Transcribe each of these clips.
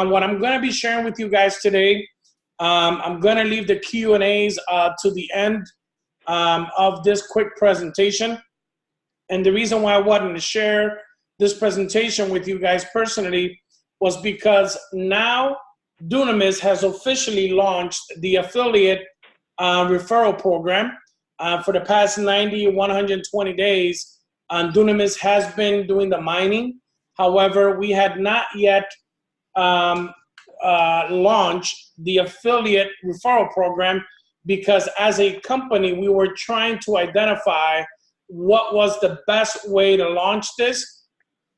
What I'm going to be sharing with you guys today, I'm going to leave the Q&As to the end of this quick presentation. And the reason why I wanted to share this presentation with you guys personally was because now Dunamis has officially launched the affiliate referral program. For the past 90, 120 days, Dunamis has been doing the mining. However, we had not yet launched the affiliate referral program because as a company, we were trying to identify what was the best way to launch this,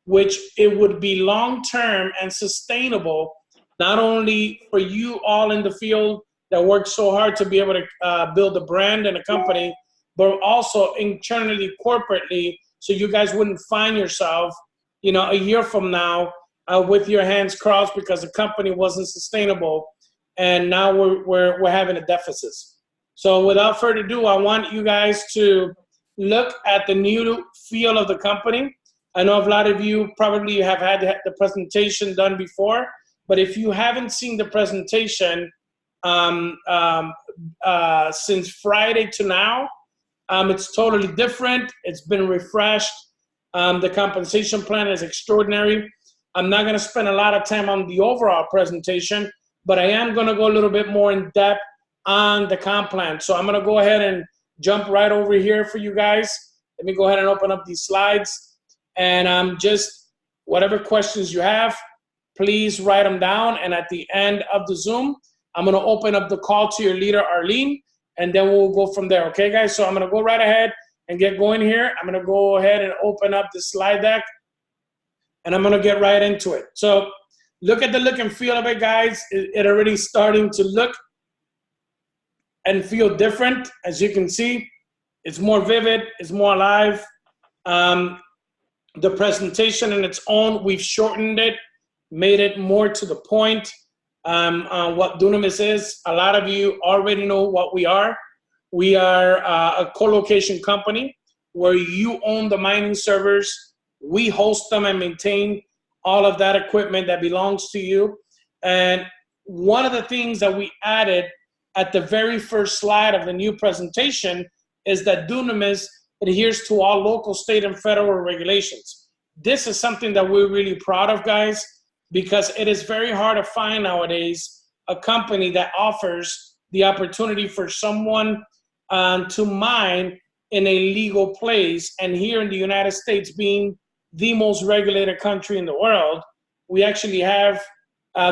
which it would be long-term and sustainable, not only for you all in the field that work so hard to be able to build a brand and a company, but also internally, corporately, so you guys wouldn't find yourself, you know, a year from now with your hands crossed because the company wasn't sustainable, and now we're having a deficit. So without further ado, I want you guys to look at the new feel of the company. I know a lot of you probably have had the presentation done before, but if you haven't seen the presentation since Friday to now, it's totally different. It's been refreshed. The compensation plan is extraordinary. I'm not going to spend a lot of time on the overall presentation, but I am going to go a little bit more in depth on the comp plan. So I'm going to go ahead and jump right over here for you guys. Let me go ahead and open up these slides. And just whatever questions you have, please write them down. And at the end of the Zoom, I'm going to open up the call to your leader, Arlene, and then we'll go from there. Okay, guys? So I'm going to go right ahead and get going here. I'm going to go ahead and open up the slide deck, and I'm going to get right into it. So look at the look and feel of it, guys. It already starting to look and feel different. As you can see, it's more vivid, it's more alive. The presentation in its own, we've shortened it, made it more to the point on what Dunamis is. A lot of you already know what we are. We are a co-location company where you own the mining servers. We host them and maintain all of that equipment that belongs to you. And one of the things that we added at the very first slide of the new presentation is that Dunamis adheres to all local, state, and federal regulations. This is something that we're really proud of, guys, because it is very hard to find nowadays a company that offers the opportunity for someone to mine in a legal place. And here in the United States, being the most regulated country in the world, we actually have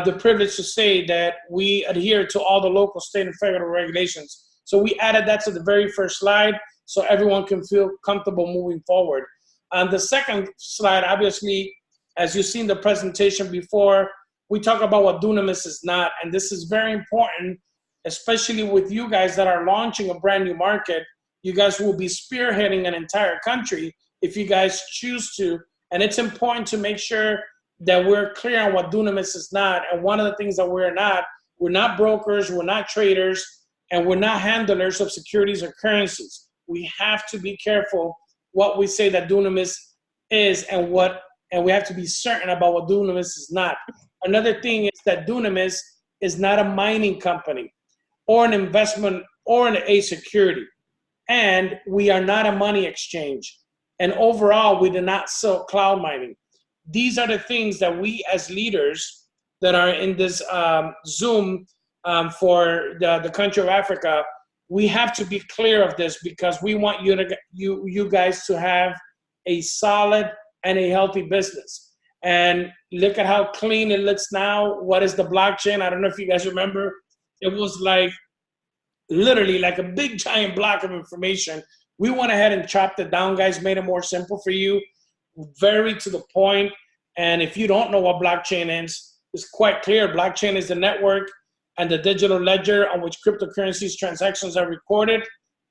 the privilege to say that we adhere to all the local, state, and federal regulations. So we added that to the very first slide so everyone can feel comfortable moving forward. On the second slide, obviously, as you've seen the presentation before, we talk about what Dunamis is not, and this is very important, especially with you guys that are launching a brand new market. You guys will be spearheading an entire country if you guys choose to, and it's important to make sure that we're clear on what Dunamis is not. And one of the things that we're not brokers, we're not traders, and we're not handlers of securities or currencies. We have to be careful what we say that Dunamis is and we have to be certain about what Dunamis is not. Another thing is that Dunamis is not a mining company or an investment or a security. And we are not a money exchange. And overall, we do not sell cloud mining. These are the things that we as leaders that are in this Zoom for the country of Africa, we have to be clear of this because we want you guys to have a solid and a healthy business. And look at how clean it looks now. What is the blockchain? I don't know if you guys remember. It was like literally like a big giant block of information. We went ahead and chopped it down, guys, made it more simple for you, very to the point. And if you don't know what blockchain is, it's quite clear. Blockchain is the network and the digital ledger on which cryptocurrencies transactions are recorded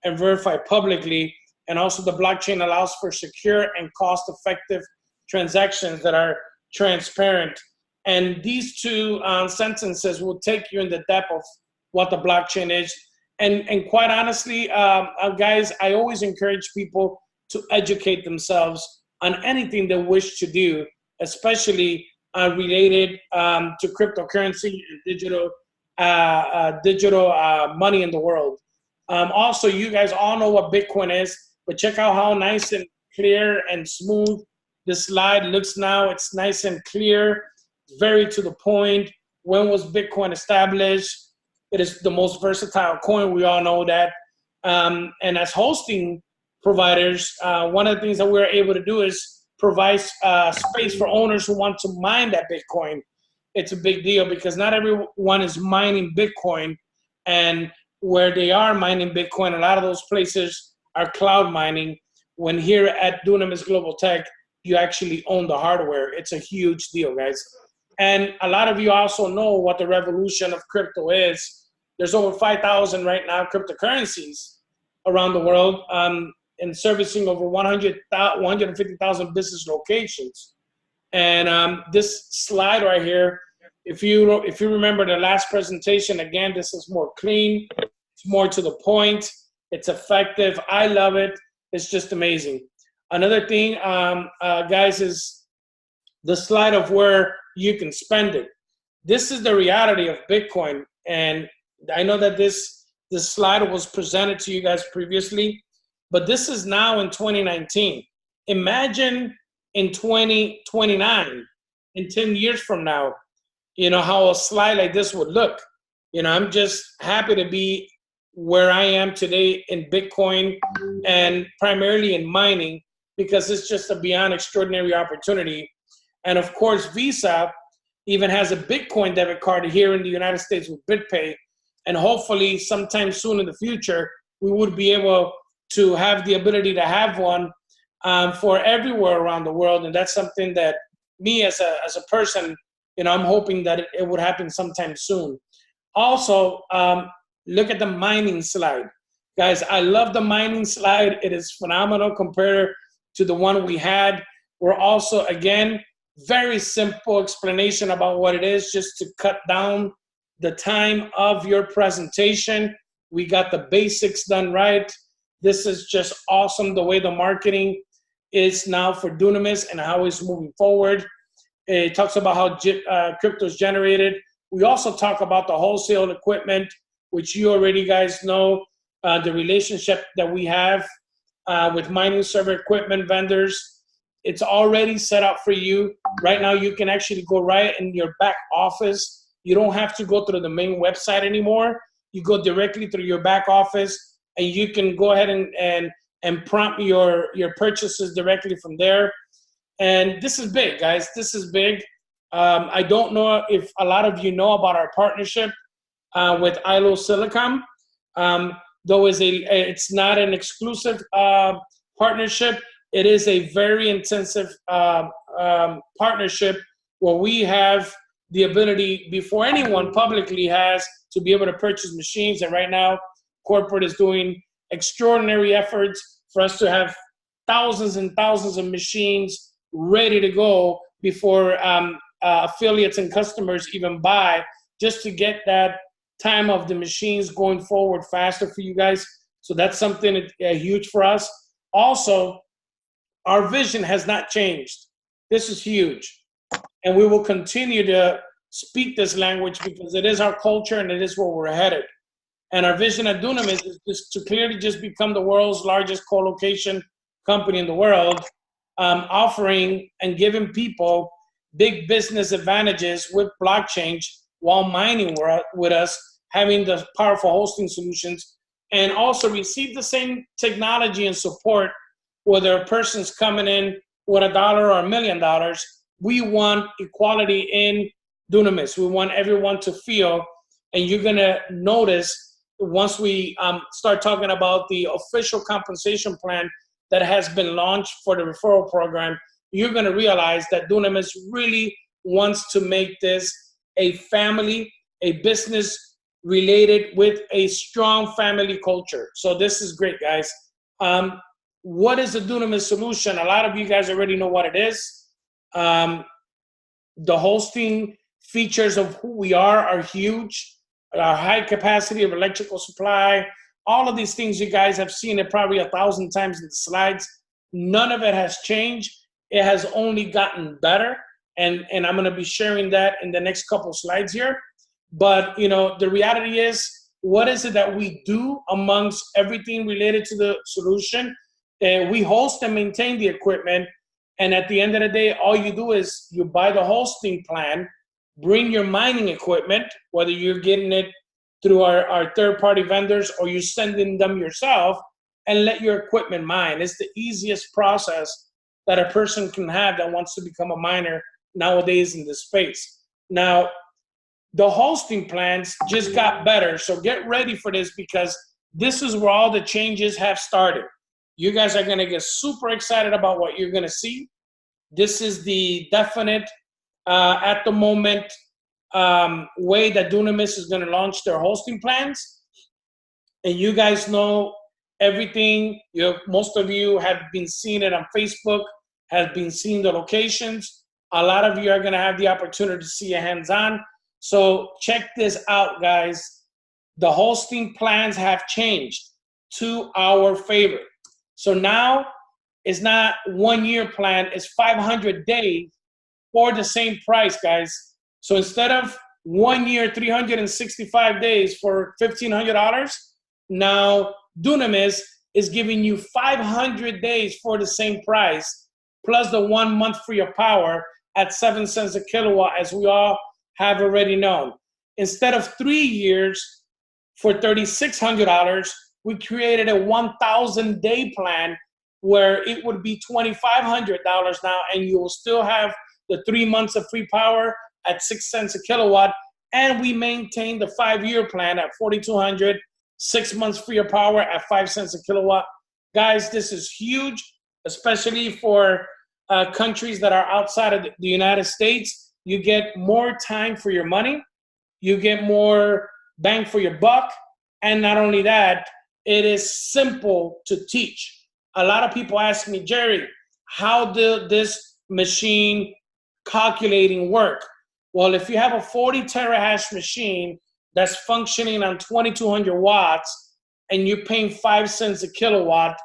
and verified publicly. And also the blockchain allows for secure and cost-effective transactions that are transparent. And these two sentences will take you in the depth of what the blockchain is. And quite honestly, guys, I always encourage people to educate themselves on anything they wish to do, especially related to cryptocurrency and digital money in the world. Also, you guys all know what Bitcoin is, but check out how nice and clear and smooth this slide looks now. It's nice and clear, very to the point. When was Bitcoin established? It is the most versatile coin. We all know that. And as hosting providers, one of the things that we're able to do is provide space for owners who want to mine that Bitcoin. It's a big deal because not everyone is mining Bitcoin, and where they are mining Bitcoin, a lot of those places are cloud mining. When here at Dunamis Global Tech, you actually own the hardware. It's a huge deal, guys. And a lot of you also know what the revolution of crypto is. There's over 5,000 right now cryptocurrencies around the world, and servicing over 150,000 business locations. And this slide right here, if you remember the last presentation, again, this is more clean, it's more to the point, it's effective. I love it. It's just amazing. Another thing, guys, is the slide of where you can spend it. This is the reality of Bitcoin, and I know that this slide was presented to you guys previously, but this is now in 2019. Imagine in 2029, in 10 years from now, you know, how a slide like this would look. You know, I'm just happy to be where I am today in Bitcoin and primarily in mining, because it's just a beyond extraordinary opportunity. And of course, Visa even has a Bitcoin debit card here in the United States with BitPay. And hopefully sometime soon in the future, we would be able to have the ability to have one for everywhere around the world. And that's something that me as a person, you know, I'm hoping that it would happen sometime soon. Also, look at the mining slide. Guys, I love the mining slide. It is phenomenal compared to the one we had. We're also, again, very simple explanation about what it is, just to cut down the time of your presentation. We got the basics done right. This is just awesome, the way the marketing is now for Dunamis and how it's moving forward. It talks about how crypto is generated. We also talk about the wholesale equipment, which you already guys know, the relationship that we have with mining server equipment vendors. It's already set up for you. Right now, you can actually go right in your back office. You don't have to go through the main website anymore. You go directly through your back office, and you can go ahead and prompt your purchases directly from there. And this is big, guys. This is big. I don't know if a lot of you know about our partnership with ILO Silicon. Though it's not an exclusive partnership, it is a very intensive partnership where we have the ability, before anyone publicly has, to be able to purchase machines. And right now, corporate is doing extraordinary efforts for us to have thousands and thousands of machines ready to go before affiliates and customers even buy, just to get that time of the machines going forward faster for you guys. So that's something huge for us. Also, our vision has not changed. This is huge. And we will continue to speak this language because it is our culture and it is where we're headed. And our vision at Dunamis is just to clearly just become the world's largest co-location company in the world, offering and giving people big business advantages with blockchain while mining with us, having the powerful hosting solutions, and also receive the same technology and support, whether a person's coming in with $1 or $1 million. We want equality in Dunamis. We want everyone to feel, and you're gonna notice once we start talking about the official compensation plan that has been launched for the referral program, you're gonna realize that Dunamis really wants to make this a family, a business related with a strong family culture. So this is great, guys. What is the Dunamis solution? A lot of you guys already know what it is. The hosting features of who we are huge. Our high capacity of electrical supply, all of these things you guys have seen it probably 1,000 times in the slides. None of it has changed. It has only gotten better. and I'm going to be sharing that in the next couple slides here. But you know, the reality is, what is it that we do amongst everything related to the solution? We host and maintain the equipment, and at the end of the day, all you do is you buy the hosting plan, bring your mining equipment, whether you're getting it through our third-party vendors or you're sending them yourself, and let your equipment mine. It's the easiest process that a person can have that wants to become a miner nowadays in this space. Now, the hosting plans just got better, so get ready for this, because this is where all the changes have started. You guys are gonna get super excited about what you're gonna see. This is the definite, at the moment, way that Dunamis is gonna launch their hosting plans. And you guys know everything. Most of you have been seeing it on Facebook, have been seeing the locations. A lot of you are gonna have the opportunity to see it hands-on. So check this out, guys. The hosting plans have changed to our favor. So now it's not 1 year plan, it's 500 days for the same price, guys. So instead of 1 year, 365 days for $1,500, now Dunamis is giving you 500 days for the same price, plus the 1 month free of power at 7 cents a kilowatt, as we all have already known. Instead of 3 years for $3,600, we created a 1,000 day plan where it would be $2,500 now, and you will still have the 3 months of free power at 6 cents a kilowatt. And we maintain the 5-year plan at $4,200, 6 months free of power at 5 cents a kilowatt. Guys, this is huge, especially for countries that are outside of the United States. You get more time for your money, you get more bang for your buck, and not only that, it is simple to teach. A lot of people ask me, Jerry, how did this machine calculating work? Well, if you have a 40 terahash machine that's functioning on 2,200 watts, and you're paying 5 cents a kilowatt,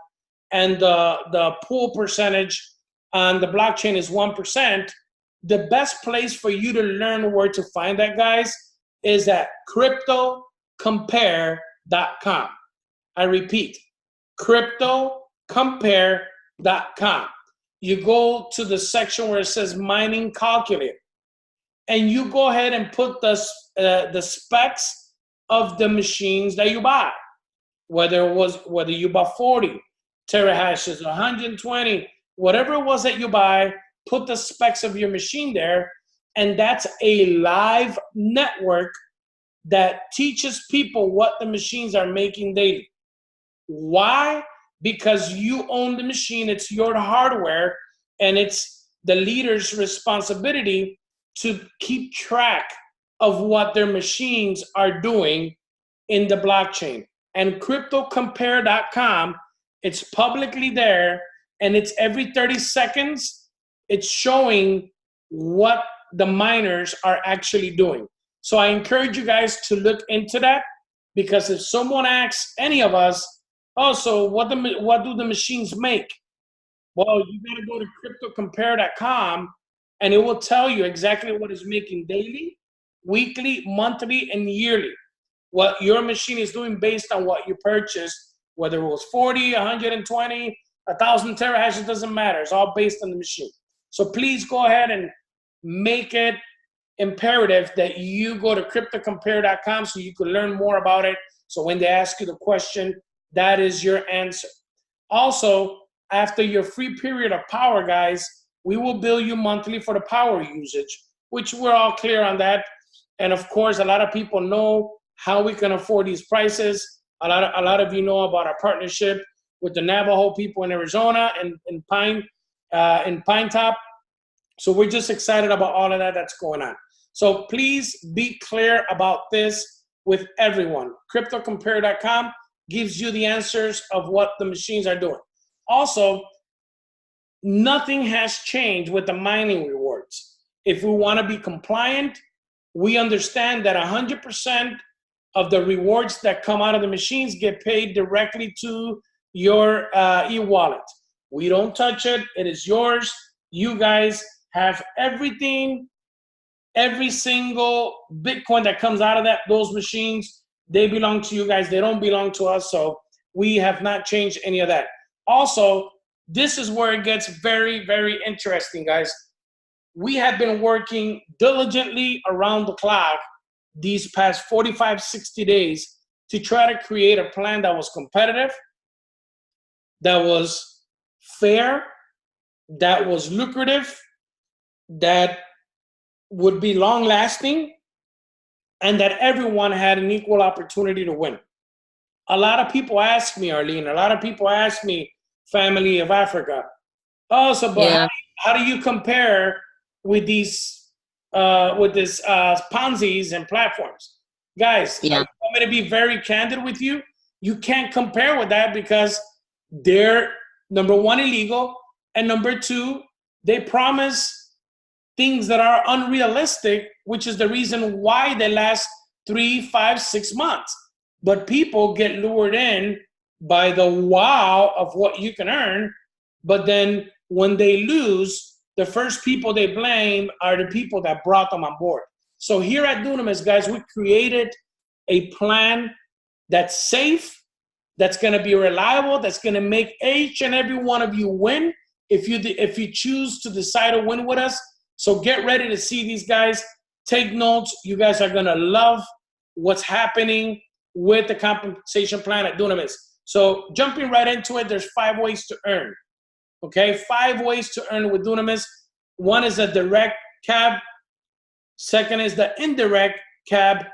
and the pool percentage on the blockchain is 1%, the best place for you to learn where to find that, guys, is at cryptocompare.com. I repeat, cryptocompare.com. You go to the section where it says mining calculator, and you go ahead and put the specs of the machines that you buy, whether you bought 40 terahashes, 120, whatever it was that you buy. Put the specs of your machine there, and that's a live network that teaches people what the machines are making daily. Why? Because you own the machine, it's your hardware, and it's the leader's responsibility to keep track of what their machines are doing in the blockchain. And cryptocompare.com, it's publicly there, and it's every 30 seconds. It's showing what the miners are actually doing. So I encourage you guys to look into that, because if someone asks any of us, oh, so what do the machines make? Well, you got to go to cryptocompare.com, and it will tell you exactly what it's making daily, weekly, monthly, and yearly. What your machine is doing based on what you purchased, whether it was 40, 120, 1,000 terahashes, doesn't matter. It's all based on the machine. So please go ahead and make it imperative that you go to cryptocompare.com so you can learn more about it. So when they ask you the question, that is your answer. Also, after your free period of power, guys, we will bill you monthly for the power usage, which we're all clear on that. And of course, a lot of people know how we can afford these prices. A lot of you know about our partnership with the Navajo people in Arizona and in Pine Top. So we're just excited about all of that that's going on. So please be clear about this with everyone. Cryptocompare.com gives you the answers of what the machines are doing. Also, nothing has changed with the mining rewards. If we want to be compliant, we understand that 100% of the rewards that come out of the machines get paid directly to your e-wallet. We don't touch it. It is yours. You guys have everything, every single Bitcoin that comes out of those machines, they belong to you guys. They don't belong to us. So we have not changed any of that. Also, this is where it gets very, very interesting, guys. We have been working diligently around the clock these past 45, 60 days to try to create a plan that was competitive, that was fair, that was lucrative, that would be long lasting, and that everyone had an equal opportunity to win. A lot of people ask me, Arlene, a lot of people ask me, Family of Africa, oh, so but how do you compare with these Ponzi's and platforms? Guys, I want me to be very candid with you. You can't compare with that because they're, number one, illegal, and number two, they promise things that are unrealistic, which is the reason why they last 3, 5, 6 months. But people get lured in by the wow of what you can earn. But then when they lose, the first people they blame are the people that brought them on board. So here at Dunamis, guys, we created a plan that's safe, that's going to be reliable, that's going to make each and every one of you win if you choose to decide to win with us. So get ready to see these guys. Take notes. You guys are going to love what's happening with the compensation plan at Dunamis. So jumping right into it, there's 5 ways to earn. Okay, 5 ways to earn with Dunamis. One is a direct C.A.B. Second is the indirect C.A.B.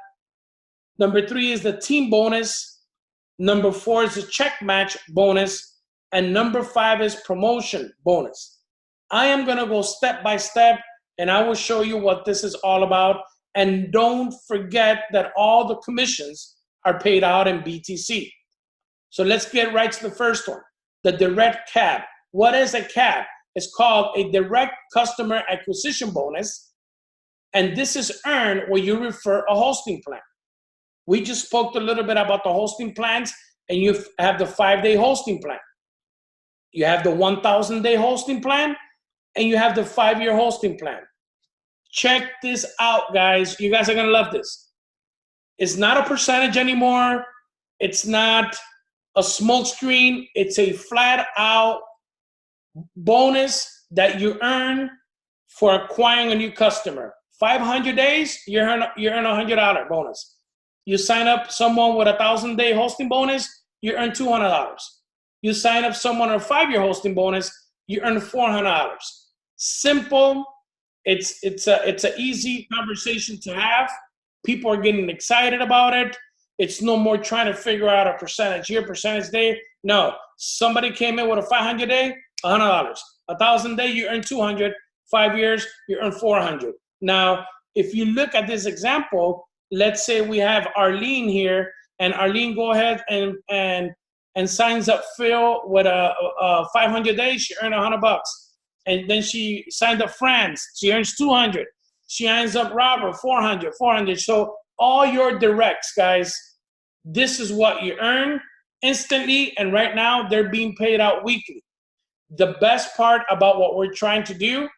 Number 3 is the team bonus. Number 4 is the check match bonus. And number 5 is promotion bonus. I am going to go step by step, and I will show you what this is all about. And don't forget that all the commissions are paid out in BTC. So let's get right to the first one, the direct C.A.B. What is a C.A.B? It's called a direct customer acquisition bonus. And this is earned when you refer a hosting plan. We just spoke a little bit about the hosting plans, and you have the 5-day hosting plan. You have the 1,000-day hosting plan, and you have the 5-year hosting plan. Check this out, guys. You guys are going to love this. It's not a percentage anymore. It's not a smoke screen. It's a flat out bonus that you earn for acquiring a new customer. 500 days, you earn a $100 bonus. You sign up someone with a 1,000-day hosting bonus, you earn $200. You sign up someone on a 5-year hosting bonus, you earn $400. Simple. It's an easy conversation to have. People are getting excited about it. It's no more trying to figure out a percentage here, percentage there. No, somebody came in with a 500-day, $100. 1,000-day, you earn $200. 5 years, you earn $400. Now, if you look at this example, let's say we have Arlene here, and Arlene go ahead and signs up Phil with a 500 days, she earned $100. And then she signed up Franz, she earns $200. She signs up Robert, $400. So all your directs, guys, this is what you earn instantly, and right now they're being paid out weekly. The best part about what we're trying to do,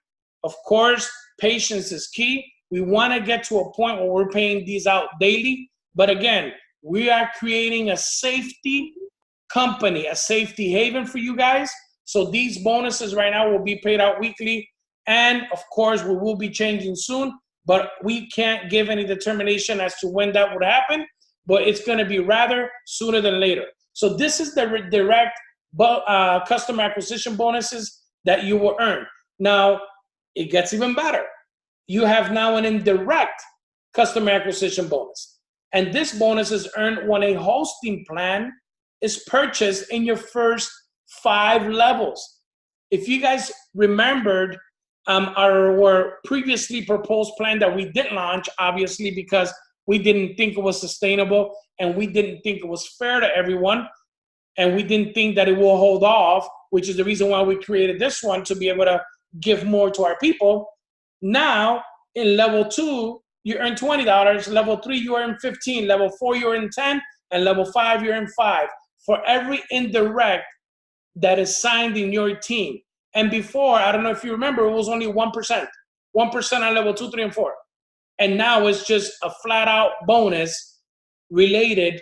of course, patience is key. We want to get to a point where we're paying these out daily. But again, we are creating a safety company, a safety haven for you guys. So these bonuses right now will be paid out weekly. And of course, we will be changing soon, but we can't give any determination as to when that would happen, but it's going to be rather sooner than later. So this is the direct customer acquisition bonuses that you will earn. Now, it gets even better. You have now an indirect customer acquisition bonus. And this bonus is earned when a hosting plan is purchased in your first 5 levels. If you guys remembered our previously proposed plan that we didn't launch, obviously, because we didn't think it was sustainable and we didn't think it was fair to everyone, and we didn't think that it will hold off, which is the reason why we created this one, to be able to give more to our people. Now, in level 2, you earn $20. Level 3, you earn $15. Level 4, you earn $10. And level 5, you earn $5. For every indirect that is signed in your team. And before, I don't know if you remember, it was only 1%. 1% on level 2, 3, and 4. And now it's just a flat out bonus related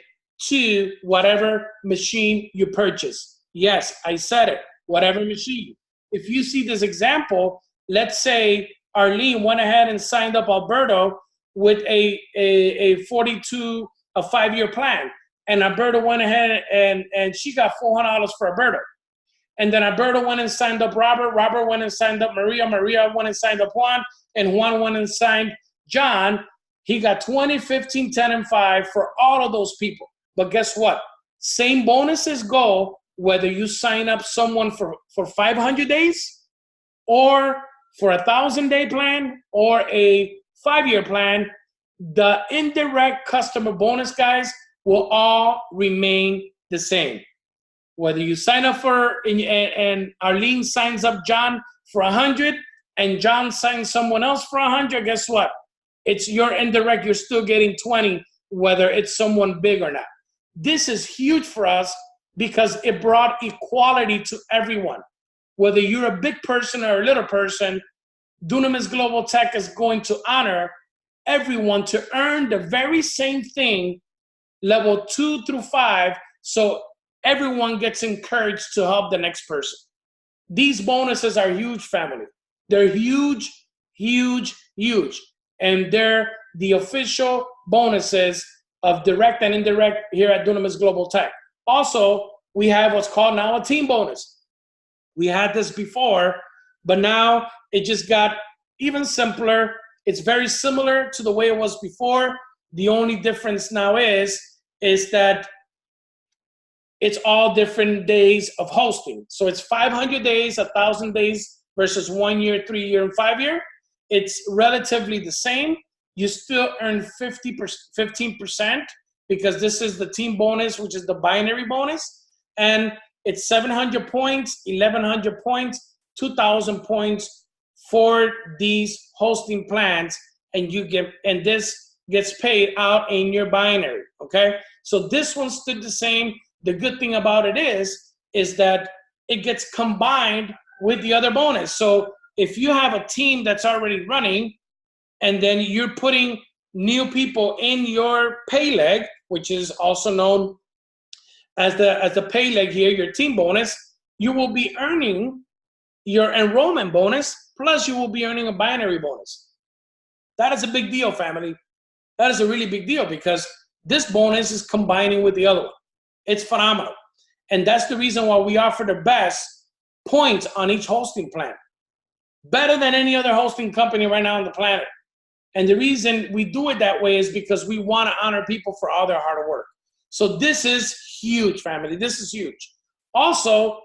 to whatever machine you purchase. Yes, I said it, whatever machine. If you see this example, let's say Arlene went ahead and signed up Alberto with a 42, a 5-year plan. And Alberto went ahead and she got $400 for Alberto. And then Alberto went and signed up Robert. Robert went and signed up Maria. Maria went and signed up Juan. And Juan went and signed John. He got 20, 15, 10, and 5 for all of those people. But guess what? Same bonuses go whether you sign up someone for 500 days or for a 1,000-day plan or a 5-year plan. The indirect customer bonus, guys, will all remain the same. Whether you sign up for, and Arlene signs up John for 100 and John signs someone else for 100, guess what? It's your indirect, you're still getting 20, whether it's someone big or not. This is huge for us because it brought equality to everyone. Whether you're a big person or a little person, Dunamis Global Tech is going to honor everyone to earn the very same thing, level 2 through 5, so everyone gets encouraged to help the next person. These bonuses are huge, family. They're huge, huge, huge. And they're the official bonuses of direct and indirect here at Dunamis Global Tech. Also, we have what's called now a team bonus. We had this before, but now it just got even simpler. It's very similar to the way it was before. The only difference now is that it's all different days of hosting. So it's 500 days, 1,000 days versus 1 year, 3 year, and 5 year. It's relatively the same. You still earn 15% because this is the team bonus, which is the binary bonus. And it's 700 points, 1,100 points, 2,000 points for these hosting plans. And this gets paid out in your binary, okay? So this one stood the same. The good thing about it is that it gets combined with the other bonus. So if you have a team that's already running and then you're putting new people in your pay leg, which is also known as the pay leg here, your team bonus, you will be earning your enrollment bonus, plus you will be earning a binary bonus. That is a big deal, family. That is a really big deal because this bonus is combining with the other one. It's phenomenal. And that's the reason why we offer the best points on each hosting plan. Better than any other hosting company right now on the planet. And the reason we do it that way is because we want to honor people for all their hard work. So this is huge, family. This is huge. Also,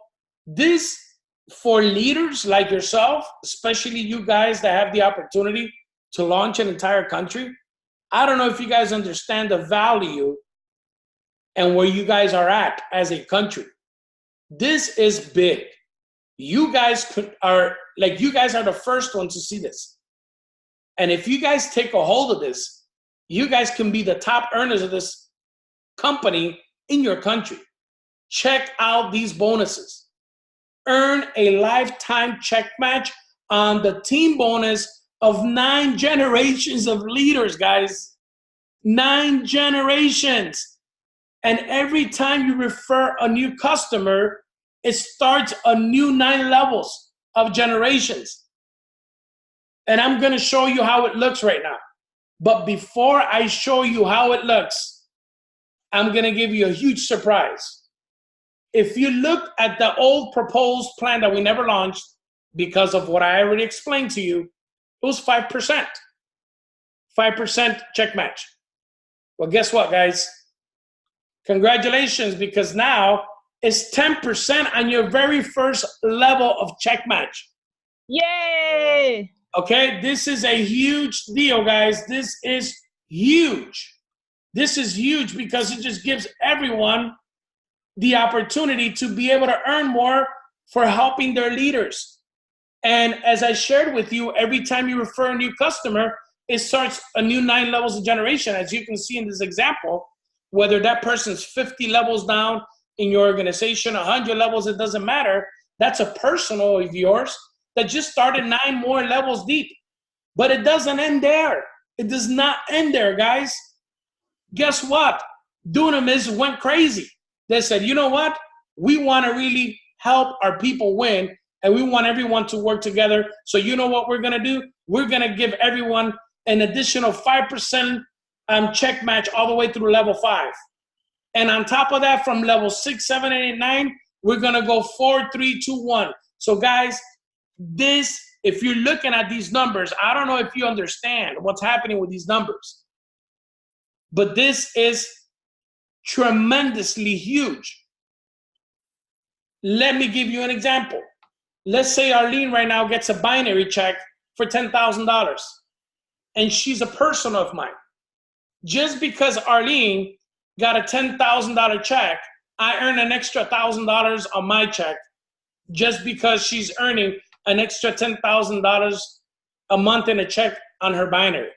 this for leaders like yourself, especially you guys that have the opportunity to launch an entire country. I don't know if you guys understand the value and where you guys are at as a country. This is big. You guys are the first ones to see this. And if you guys take a hold of this, you guys can be the top earners of this company in your country. Check out these bonuses. Earn a lifetime check match on the team bonus of 9 generations of leaders, guys. 9 generations. And every time you refer a new customer, it starts a new 9 levels of generations. And I'm going to show you how it looks right now. But before I show you how it looks, I'm going to give you a huge surprise. If you look at the old proposed plan that we never launched because of what I already explained to you, it was 5%. 5% check match. Well, guess what, guys? Congratulations, because now it's 10% on your very first level of check match. Yay! Okay, this is a huge deal, guys. This is huge. This is huge because it just gives everyone the opportunity to be able to earn more for helping their leaders. And as I shared with you, every time you refer a new customer, it starts a new 9 levels of generation. As you can see in this example, whether that person's 50 levels down in your organization, 100 levels, it doesn't matter. That's a personal of yours that just started 9 more levels deep. But it doesn't end there. It does not end there, guys. Guess what? Dunamis went crazy. They said, you know what? We want to really help our people win, and we want everyone to work together. So you know what we're going to do? We're going to give everyone an additional 5% check match all the way through level 5. And on top of that, from level 6, 7, 8, 9, we're going to go 4, 3, 2, 1. So guys, this, if you're looking at these numbers, I don't know if you understand what's happening with these numbers, but this is tremendously huge. Let me give you an example. Let's say Arlene right now gets a binary check for $10,000, and she's a person of mine. Just because Arlene got a $10,000 check, I earn an extra $1,000 on my check just because she's earning an extra $10,000 a month in a check on her binary.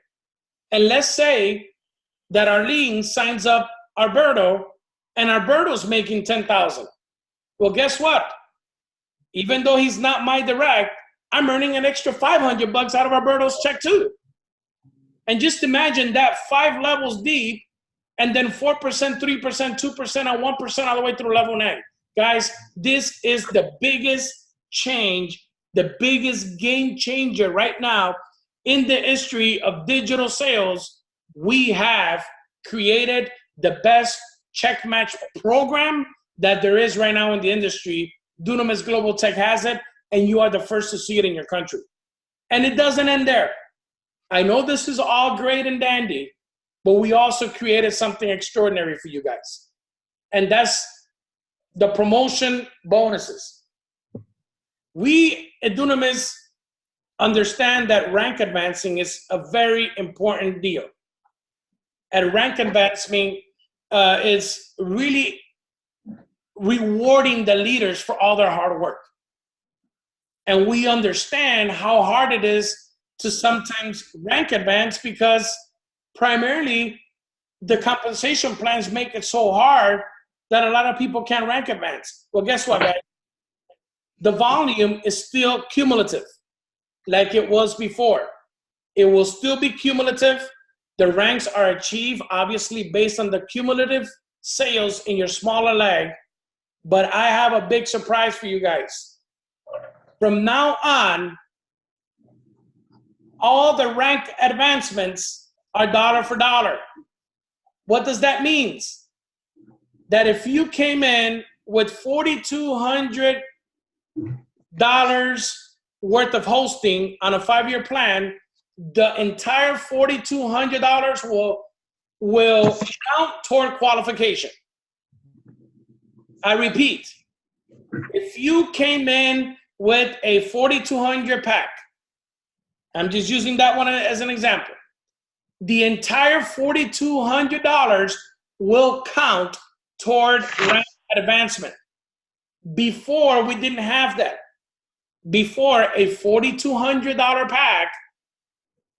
And let's say that Arlene signs up Alberto, and Alberto's making $10,000. Well, guess what? Even though he's not my direct, I'm earning an extra $500 out of Alberto's check too. And just imagine that 5 levels deep, and then 4%, 3%, 2%, and 1% all the way through level 9. Guys, this is the biggest change, the biggest game changer right now in the history of digital sales. We have created the best check match program that there is right now in the industry. Dunamis Global Tech has it, and you are the first to see it in your country. And it doesn't end there. I know this is all great and dandy, but we also created something extraordinary for you guys. And that's the promotion bonuses. We at Dunamis understand that rank advancing is a very important deal. And rank advancing is really rewarding the leaders for all their hard work. And we understand how hard it is to sometimes rank advance, because primarily the compensation plans make it so hard that a lot of people can't rank advance. Well, guess what, guys? The volume is still cumulative like it was before. It will still be cumulative. The ranks are achieved, obviously, based on the cumulative sales in your smaller leg. But I have a big surprise for you guys. From now on, all the rank advancements are dollar for dollar. What does that mean? That if you came in with $4,200 worth of hosting on a 5-year plan, the entire $4,200 will count toward qualification. I repeat, if you came in with a $4,200 pack, I'm just using that one as an example, the entire $4,200 will count toward rank advancement. Before, we didn't have that. Before, a $4,200 pack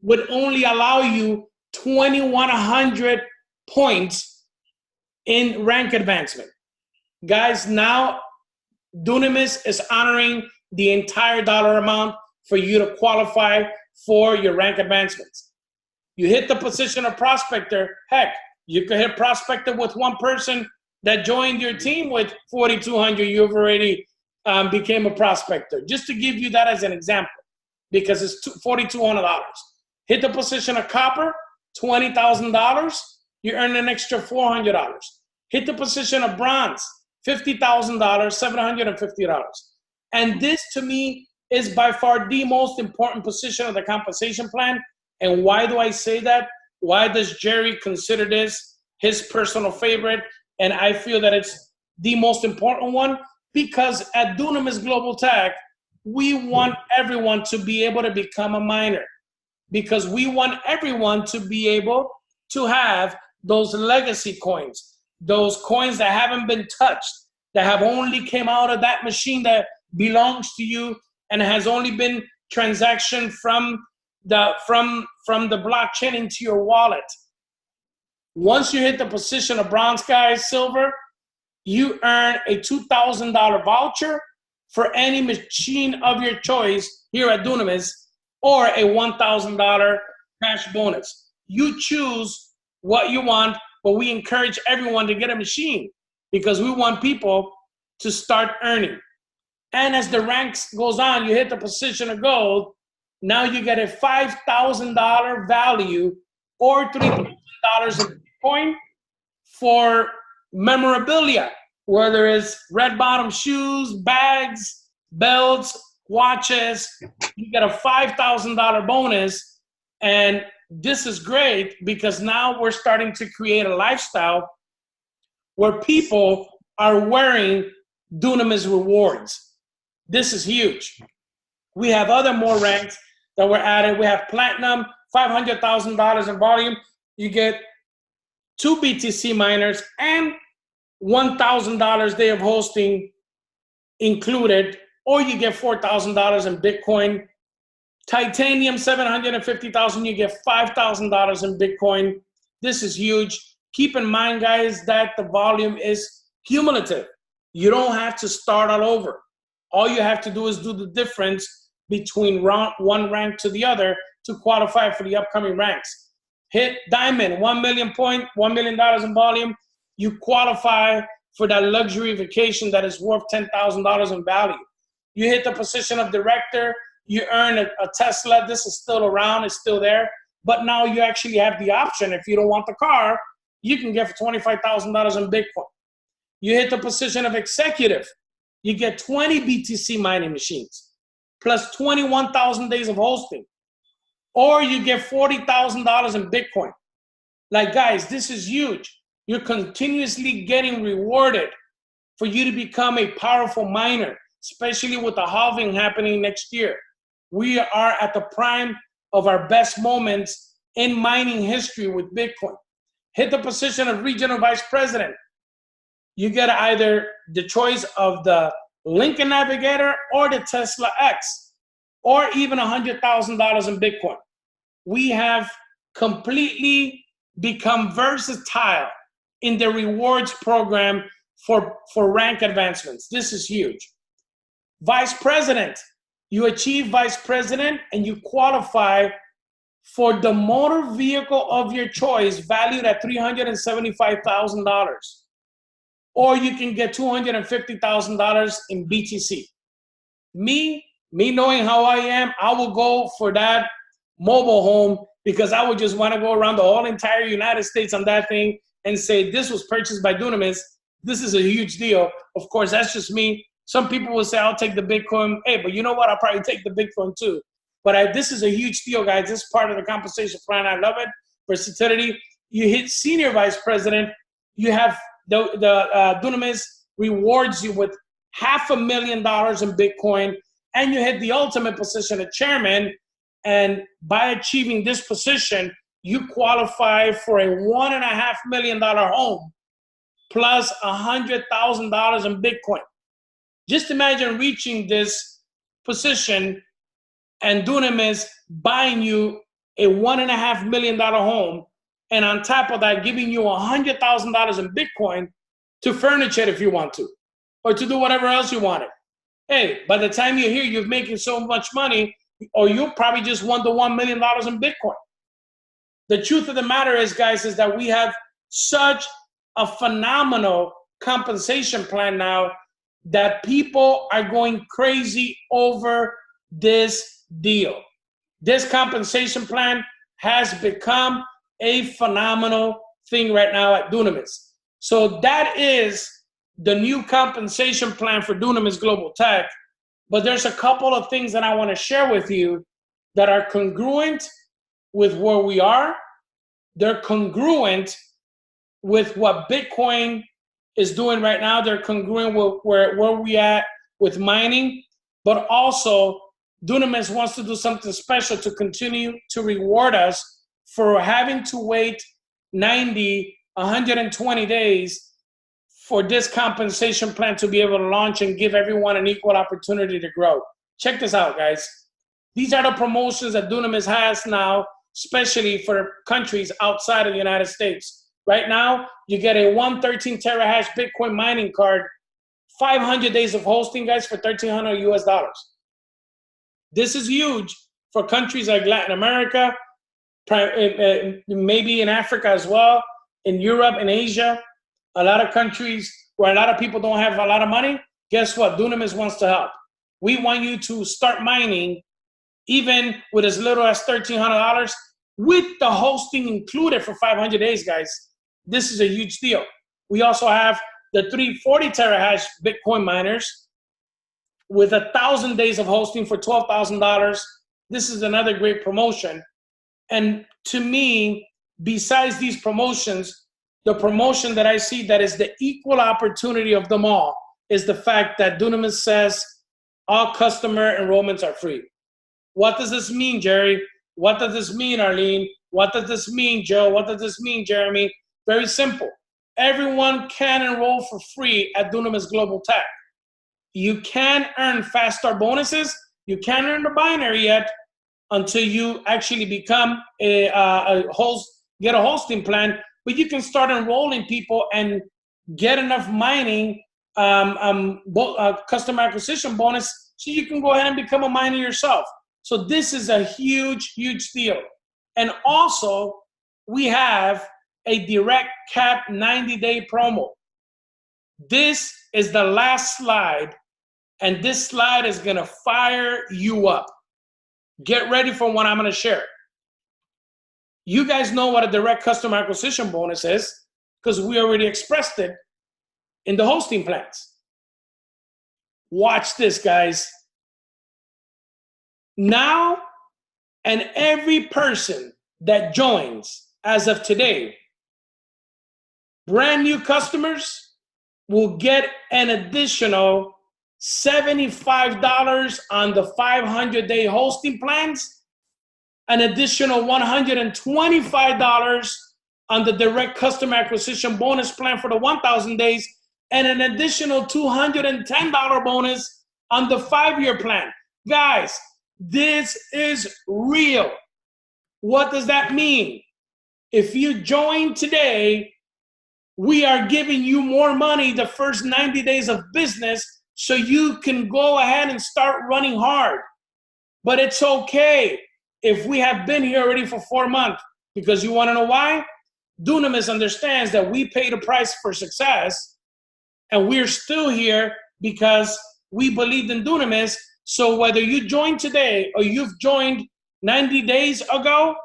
would only allow you 2,100 points in rank advancement. Guys, now Dunamis is honoring the entire dollar amount for you to qualify for your rank advancements. You hit the position of prospector, heck, you could hit prospector with one person that joined your team with 4,200, you've already became a prospector. Just to give you that as an example, because it's $4,200. Hit the position of copper, $20,000, you earn an extra $400. Hit the position of bronze, $50,000, $750. And this, to me, is by far the most important position of the compensation plan. And why do I say that? Why does Jerry consider this his personal favorite? And I feel that it's the most important one, because at Dunamis Global Tech, we want everyone to be able to become a miner, because we want everyone to be able to have those legacy coins, those coins that haven't been touched, that have only came out of that machine that belongs to you and has only been transactioned from the blockchain into your wallet. Once you hit the position of bronze, guys, silver, you earn a $2,000 voucher for any machine of your choice here at Dunamis, or a $1,000 cash bonus. You choose what you want, but we encourage everyone to get a machine because we want people to start earning. And as the ranks goes on, you hit the position of gold, now you get a $5,000 value or $3,000 in Bitcoin for memorabilia, whether it's red bottom shoes, bags, belts, watches. You get a $5,000 bonus. And this is great because now we're starting to create a lifestyle where people are wearing Dunamis rewards. This is huge. We have other more ranks that were added. We have platinum, $500,000 in volume. You get 2 BTC miners and $1,000 day of hosting included, or you get $4,000 in Bitcoin. Titanium, $750,000, you get $5,000 in Bitcoin. This is huge. Keep in mind, guys, that the volume is cumulative. You don't have to start all over. All you have to do is do the difference between one rank to the other to qualify for the upcoming ranks. Hit diamond, $1 million in volume, you qualify for that luxury vacation that is worth $10,000 in value. You hit the position of director, you earn a Tesla. This is still around, it's still there, but now you actually have the option. If you don't want the car, you can get for $25,000 in Bitcoin. You hit the position of executive, you get 20 BTC mining machines, plus 21,000 days of hosting. Or you get $40,000 in Bitcoin. Like, guys, this is huge. You're continuously getting rewarded for you to become a powerful miner, especially with the halving happening next year. We are at the prime of our best moments in mining history with Bitcoin. Hit the position of regional vice president. You get either the choice of the Lincoln Navigator or the Tesla X, or even $100,000 in Bitcoin. We have completely become versatile in the rewards program for rank advancements. This is huge. Vice president, you achieve vice president and you qualify for the motor vehicle of your choice valued at $375,000. Or you can get $250,000 in BTC. Me knowing how I am, I will go for that mobile home because I would just want to go around the whole entire United States on that thing and say, this was purchased by Dunamis. This is a huge deal. Of course, that's just me. Some people will say, I'll take the Bitcoin. Hey, but you know what? I'll probably take the Bitcoin too. But this is a huge deal, guys. This is part of the compensation plan. I love it. Versatility. You hit senior vice president. You have the Dunamis rewards you with $500,000 in Bitcoin, and you hit the ultimate position of chairman. And by achieving this position, you qualify for a $1.5 million home plus $100,000 in Bitcoin. Just imagine reaching this position and Dunamis buying you a $1.5 million home, and on top of that, giving you $100,000 in Bitcoin to furnish it if you want to, or to do whatever else you wanted. Hey, by the time you're here, you're making so much money, or you probably just won the $1 million in Bitcoin. The truth of the matter is, guys, is that we have such a phenomenal compensation plan now that people are going crazy over this deal. This compensation plan has become a phenomenal thing right now at Dunamis. So that is the new compensation plan for Dunamis Global Tech. But there's a couple of things that I want to share with you that are congruent with where we are. They're congruent with what Bitcoin is doing right now. They're congruent with where we at with mining. But also, Dunamis wants to do something special to continue to reward us for having to wait 90, 120 days for this compensation plan to be able to launch and give everyone an equal opportunity to grow. Check this out, guys. These are the promotions that Dunamis has now, especially for countries outside of the United States. Right now, you get a 113 terahash Bitcoin mining card 500 days of hosting, guys, for $1,300 US. This is huge for countries like Latin America, maybe in Africa as well, in Europe and Asia, a lot of countries where a lot of people don't have a lot of money. Guess what? Dunamis wants to help. We want you to start mining even with as little as $1,300 with the hosting included for 500 days, guys. This is a huge deal. We also have the 340 terahash Bitcoin miners with 1,000 days of hosting for $12,000. This is another great promotion. And to me, besides these promotions, the promotion that I see that is the equal opportunity of them all is the fact that Dunamis says all customer enrollments are free. What does this mean, Jerry? What does this mean, Arlene? What does this mean, Joe? What does this mean, Jeremy? Very simple. Everyone can enroll for free at Dunamis Global Tech. You can earn fast start bonuses. You can't earn the binary yet until you actually become a host, get a hosting plan, but you can start enrolling people and get enough mining customer acquisition bonus so you can go ahead and become a miner yourself. So this is a huge, huge deal. And also, we have a direct cap 90-day promo. This is the last slide, and this slide is gonna fire you up. Get ready for what I'm gonna share. You guys know what a direct customer acquisition bonus is because we already expressed it in the hosting plans. Watch this, guys. Now, and every person that joins as of today, brand new customers will get an additional $75 on the 500-day hosting plans, an additional $125 on the direct customer acquisition bonus plan for the 1,000 days, and an additional $210 bonus on the 5-year plan. Guys, this is real. What does that mean? If you join today, we are giving you more money the first 90 days of business so you can go ahead and start running hard. But it's okay if we have been here already for 4 months, because you want to know why? Dunamis understands that we pay the price for success, and we're still here because we believed in Dunamis. So whether you joined today or you've joined 90 days ago,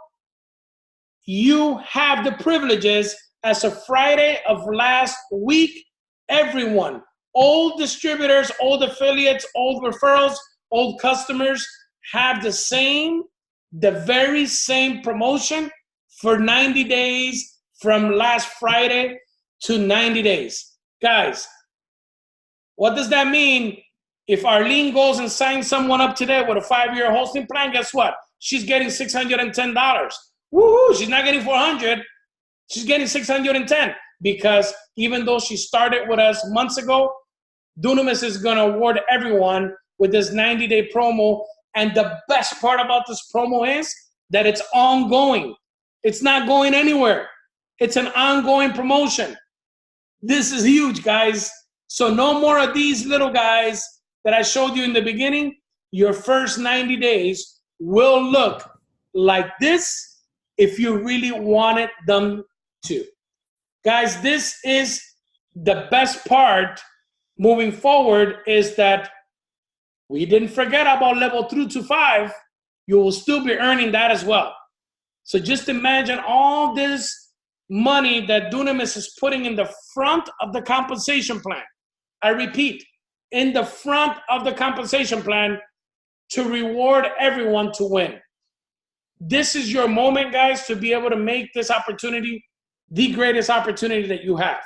you have the privileges as of Friday of last week. Everyone, old distributors, old affiliates, old referrals, old customers have the very same promotion for 90 days from last Friday to 90 days. Guys, what does that mean? If Arlene goes and signs someone up today with a 5-year hosting plan, guess what? She's getting $610. Woohoo! She's not getting $400. She's getting $610 because even though she started with us months ago, Dunamis is going to award everyone with this 90-day promo. And the best part about this promo is that it's ongoing. It's not going anywhere. It's an ongoing promotion. This is huge, guys. So no more of these little guys that I showed you in the beginning. Your first 90 days will look like this if you really wanted them to. Guys, this is the best part moving forward, is that we didn't forget about level 3 to 5. You will still be earning that as well. So just imagine all this money that Dunamis is putting in the front of the compensation plan. I repeat, in the front of the compensation plan to reward everyone to win. This is your moment, guys, to be able to make this opportunity the greatest opportunity that you have.